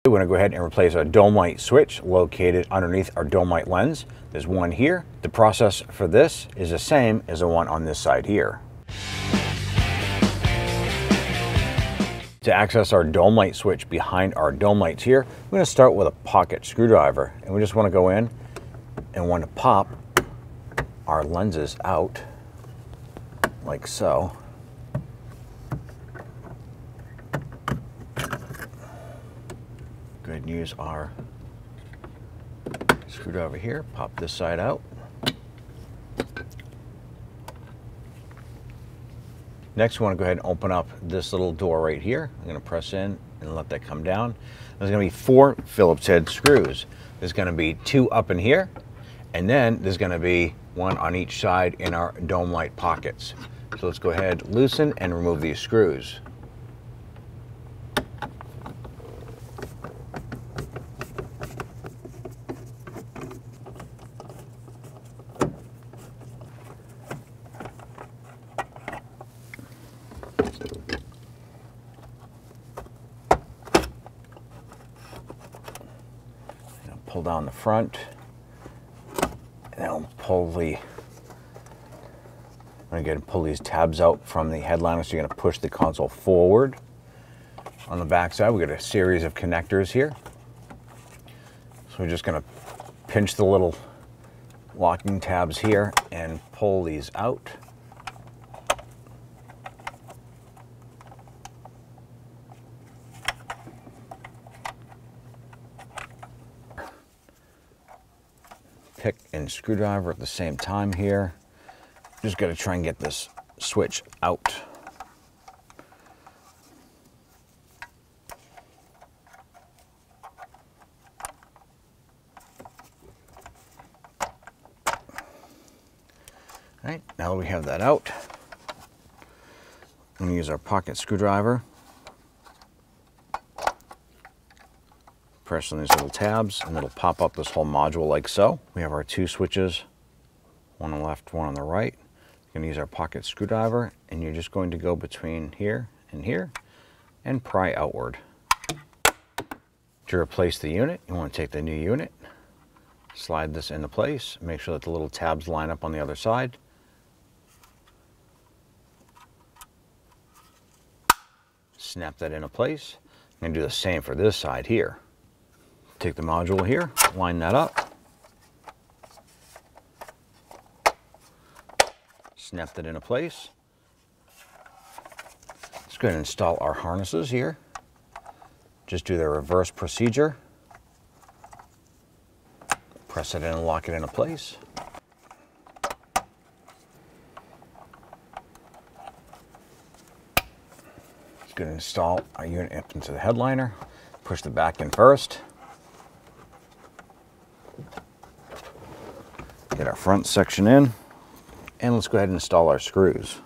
We're going to go ahead and replace our dome light switch located underneath our dome light lens. There's one here. The process for this is the same as the one on this side here. To access our dome light switch behind our dome lights here, we're going to start with a pocket screwdriver, and we just want to go in and want to pop our lenses out like so. Go ahead and use our screwdriver here, pop this side out. Next, we want to go ahead and open up this little door right here. I'm going to press in and let that come down. There's going to be 4 Phillips head screws. There's going to be 2 up in here, and then there's going to be 1 on each side in our dome light pockets. So let's go ahead, loosen, and remove these screws. Pull down the front, and then I'll pull the, I'm going to pull these tabs out from the headliner, so you're going to push the console forward. On the back side, we've got a series of connectors here. So we're just going to pinch the little locking tabs here and pull these out. Pick and screwdriver at the same time here. Just got to try and get this switch out. All right, now that we have that out, I'm going to use our pocket screwdriver. Press on these little tabs, and it'll pop up this whole module like so. We have our 2 switches, one on the left, one on the right. We're going to use our pocket screwdriver, and you're just going to go between here and pry outward. To replace the unit, you want to take the new unit, slide this into place, make sure that the little tabs line up on the other side. Snap that into place. I'm going to do the same for this side here. Take the module here, line that up, snap that into place. Let's go ahead and install our harnesses here. Just do the reverse procedure. Press it in and lock it into place. Let's go ahead and install our unit up into the headliner. Push the back in first. Get our front section in, and let's go ahead and install our screws.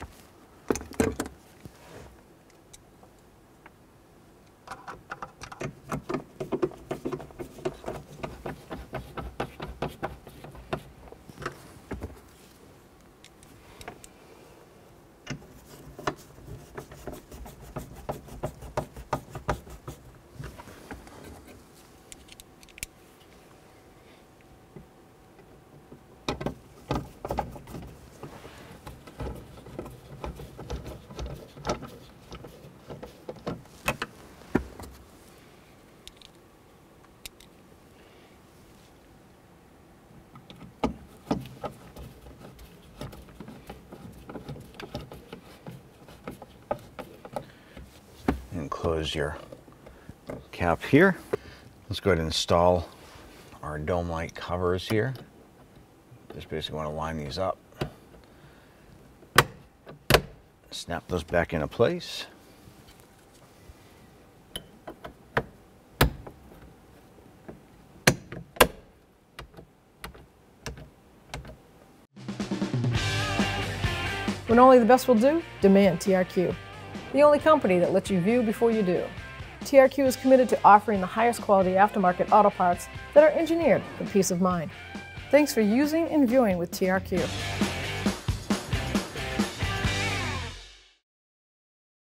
Close your cap here. Let's go ahead and install our dome light covers here. Just basically want to line these up. Snap those back into place. When only the best will do, demand TRQ. The only company that lets you view before you do. TRQ is committed to offering the highest quality aftermarket auto parts that are engineered for peace of mind. Thanks for using and viewing with TRQ.